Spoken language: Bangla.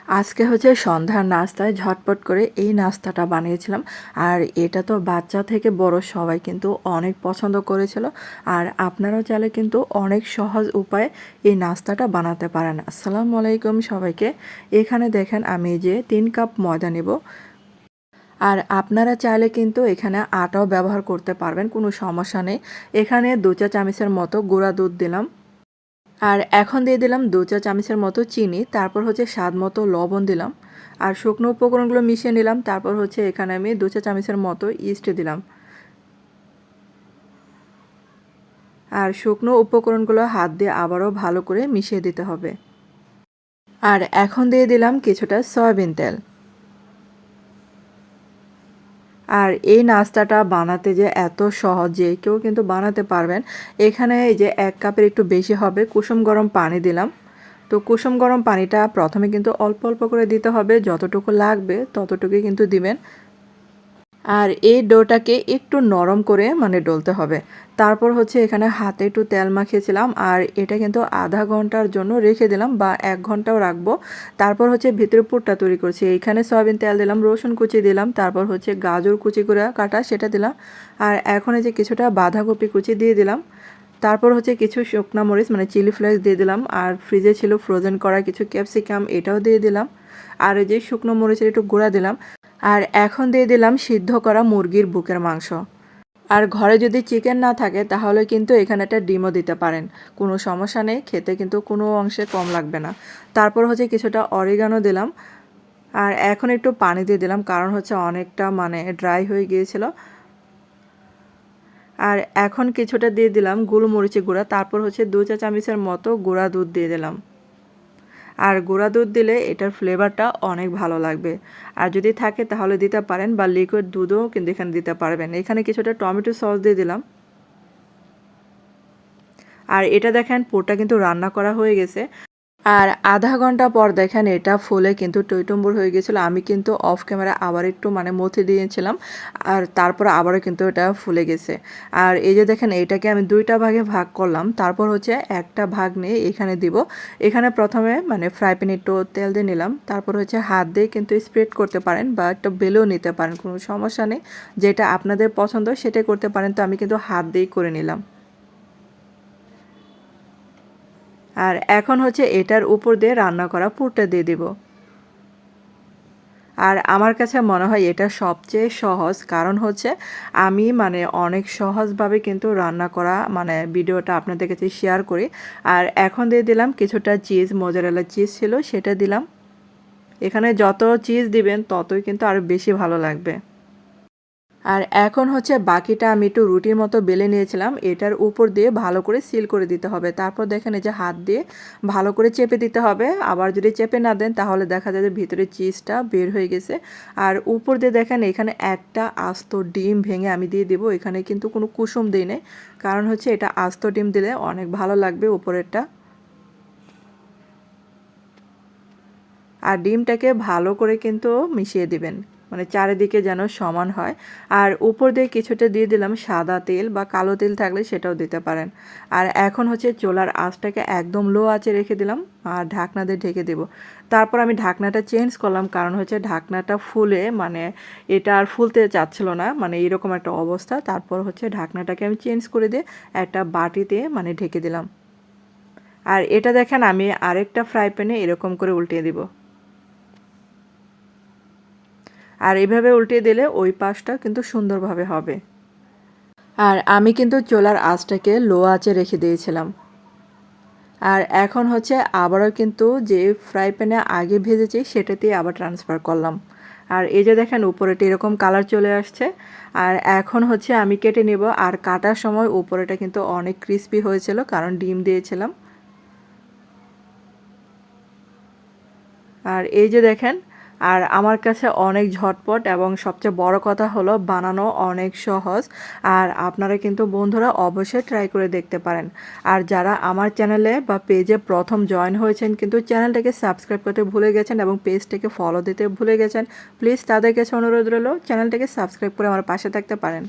আজকে হচ্ছে সন্ধ্যার নাস্তায় ঝটপট করে এই নাস্তাটা বানিয়েছিলাম। আর এটা তো বাচ্চা থেকে বড় সবাই কিন্তু অনেক পছন্দ করেছিল। আর আপনারাও চাইলে কিন্তু অনেক সহজ উপায়ে এই নাস্তাটা বানাতে পারেন। আসসালামু আলাইকুম সবাইকে। এখানে দেখেন আমি যে 3 কাপ ময়দা নেব। আর আপনারা চাইলে কিন্তু এখানে আটাও ব্যবহার করতে পারবেন, কোনো সমস্যা নেই। এখানে 2 চা চামচের মতো গুঁড়া দুধ দিলাম। আর এখন দিয়ে দিলাম 2 চা চামচের মতো চিনি, তারপর হচ্ছে স্বাদ মতো লবণ দিলাম। আর শুকনো উপকরণগুলো মিশিয়ে নিলাম। তারপর হচ্ছে এখানে আমি 2 চা চামচের মতো ইস্ট দিলাম। আর শুকনো উপকরণগুলো হাত দিয়ে আবারও ভালো করে মিশিয়ে দিতে হবে। আর এখন দিয়ে দিলাম কিছুটা সয়াবিন তেল। আর এই নাস্তাটা বানাতে যে এত সহজ, যে কেউ কিন্তু বানাতে পারবেন। এখানে এই যে 1 কাপের একটু বেশি হবে কুসুম গরম পানি দিলাম। তো কুসুম গরম পানিটা প্রথমে কিন্তু অল্প অল্প করে দিতে হবে, যতটুকু লাগবে ততটুকুই কিন্তু দিবেন। আর এই ডোটাকে একটু নরম করে ডলতে হবে। তারপর হচ্ছে এখানে হাতে একটু তেল মাখিয়েছিলাম, আর এটা কিন্তু আধা ঘন্টার জন্য রেখে দিলাম বা 1 ঘন্টাও রাখবো। তারপর হচ্ছে ভিতরে পুরটা তৈরি করছি। এইখানে সয়াবিন তেল দিলাম, রসুন কুচি দিলাম, তারপর হচ্ছে গাজর কুচি করে কাটা সেটা দিলাম। আর এখন এই যে কিছুটা বাঁধাকপি কুচি দিয়ে দিলাম। তারপর হচ্ছে কিছু শুকনা মরিচ চিলি ফ্লেক্স দিয়ে দিলাম। আর ফ্রিজে ছিল ফ্রোজেন করা কিছু ক্যাপসিকাম, এটাও দিয়ে দিলাম। আর এই যে শুকনো মরিচের একটু গুঁড়া দিলাম। আর এখন দিয়ে দিলাম সিদ্ধ করা মুরগির বুকের মাংস। আর ঘরে যদি চিকেন না থাকে তাহলে কিন্তু এখানে একটা ডিমও দিতে পারেন, কোনো সমস্যা নেই, খেতে কিন্তু কোনো অংশে কম লাগবে না। তারপর হচ্ছে কিছুটা অরিগানো দিলাম। আর এখন একটু পানি দিয়ে দিলাম, কারণ হচ্ছে অনেকটা ড্রাই হয়ে গিয়েছিল। আর এখন কিছুটা দিয়ে দিলাম গোলমরিচের গুঁড়া। তারপর হচ্ছে 2 চা চামচের মতো গুঁড়া দুধ দিয়ে দিলাম। আর গুঁড়া দুধ দিলে এটার ফ্লেভারটা অনেক ভালো লাগবে। আর যদি থাকে তাহলে দিতে পারেন, বা লিকুইড দুধও কিন্তু এখানে দিতে পারবেন। এখানে কিছুটা টমেটো সস দিয়ে দিলাম। আর এটা দেখেন পুরটা কিন্তু রান্না করা হয়ে গেছে। আর আধা ঘন্টা পর দেখেন এটা ফুলে কিন্তু টইটুম্বুর হয়ে গেছিলো। আমি কিন্তু অফ ক্যামেরা আবার একটু মথে দিয়েছিলাম। আর তারপর আবারও কিন্তু এটা ফুলে গেছে। আর এই যে দেখেন এটাকে আমি 2টা ভাগে ভাগ করলাম। তারপর হচ্ছে একটা ভাগ নিয়ে এখানে দিব। এখানে প্রথমে ফ্রাই প্যানে একটু তেল দিয়ে নিলাম। তারপর হচ্ছে হাত দিয়ে কিন্তু স্প্রেড করতে পারেন বা একটা বেলেও নিতে পারেন, কোনো সমস্যা নেই। যেটা আপনাদের পছন্দ সেটাই করতে পারেন। তো আমি কিন্তু হাত দিয়েই করে নিলাম। আর এখন হচ্ছে এটার উপর দিয়ে রান্না করা পুরটা দিয়ে দিব। আর আমার কাছে মনে হয় এটা সবচেয়ে সহজ, কারণ হচ্ছে আমি অনেক সহজভাবে কিন্তু রান্না করা ভিডিওটা আপনাদের কাছে শেয়ার করি। আর এখন দিয়ে দিলাম কিছুটা চিজ, মোজারেলা চিজ ছিল সেটা দিলাম। এখানে যত চিজ দিবেন ততই কিন্তু আরও বেশি ভালো লাগবে। আর এখন হচ্ছে বাকিটা আমি একটু রুটির মতো বেলে নিয়েছিলাম, এটার উপর দিয়ে ভালো করে সিল করে দিতে হবে। তারপর দেখেন এই যে হাত দিয়ে ভালো করে চেপে দিতে হবে। আবার যদি চেপে না দেন তাহলে দেখা যায় যে ভিতরে চিজটা বের হয়ে গেছে। আর উপর দিয়ে দেখেন এখানে একটা আস্ত ডিম ভেঙে আমি দিয়ে দেবো। এখানে কিন্তু কোনো কুসুম দিই নেই, কারণ হচ্ছে এটা আস্ত ডিম দিলে অনেক ভালো লাগবে উপরেরটা। আর ডিমটাকে ভালো করে কিন্তু মিশিয়ে দিবেন, চারিদিকে যেন সমান হয়। আর উপর দিয়ে কিছুটা দিয়ে দিলাম সাদা তেল, বা কালো তেল থাকলে সেটাও দিতে পারেন। আর এখন হচ্ছে চুলার আঁচটাকে একদম লো আঁচে রেখে দিলাম, আর ঢাকনা দিয়ে ঢেকে দেব। তারপর আমি ঢাকনাটা চেঞ্জ করলাম, কারণ হচ্ছে ঢাকনাটা ফুলে এটা আর ফুলতে চাচ্ছিল না, এরকম একটা অবস্থা। তারপর হচ্ছে ঢাকনাটাকে আমি চেঞ্জ করে দিয়ে একটা বাটিতে ঢেকে দিলাম। আর এটা দেখেন আমি আরেকটা ফ্রাই প্যানে এরকম করে উল্টিয়ে দিব। আর এভাবে উল্টিয়ে দিলে ওই পাশটা কিন্তু সুন্দরভাবে হবে। আর আমি কিন্তু চুলার আঁচটাকে লো আঁচে রেখে দিয়েছিলাম। আর এখন হচ্ছে আবারও কিন্তু যে ফ্রাই প্যানে আগে ভেজেছি সেটাতেই আবার ট্রান্সফার করলাম। আর এই যে দেখেন উপরেটা এরকম কালার চলে আসছে। আর এখন হচ্ছে আমি কেটে নেব। আর কাটার সময় উপরেটা কিন্তু অনেক ক্রিস্পি হয়েছিল, কারণ ডিম দিয়েছিলাম। আর এই যে দেখেন, আর আমার কাছে অনেক ঝটপট, এবং সবচেয়ে বড় কথা হলো বানানো অনেক সহজ। আর আপনারা কিন্তু বন্ধুরা অবশ্যই ট্রাই করে দেখতে পারেন। আর যারা আমার চ্যানেলে বা পেজে প্রথম জয়েন হয়েছেন কিন্তু চ্যানেলটাকে সাবস্ক্রাইব করতে ভুলে গেছেন এবং পেজটাকে ফলো দিতে ভুলে গেছেন, প্লিজ তাদের কাছে অনুরোধ রইল চ্যানেলটাকে সাবস্ক্রাইব করে আমার পাশে থাকতে পারেন।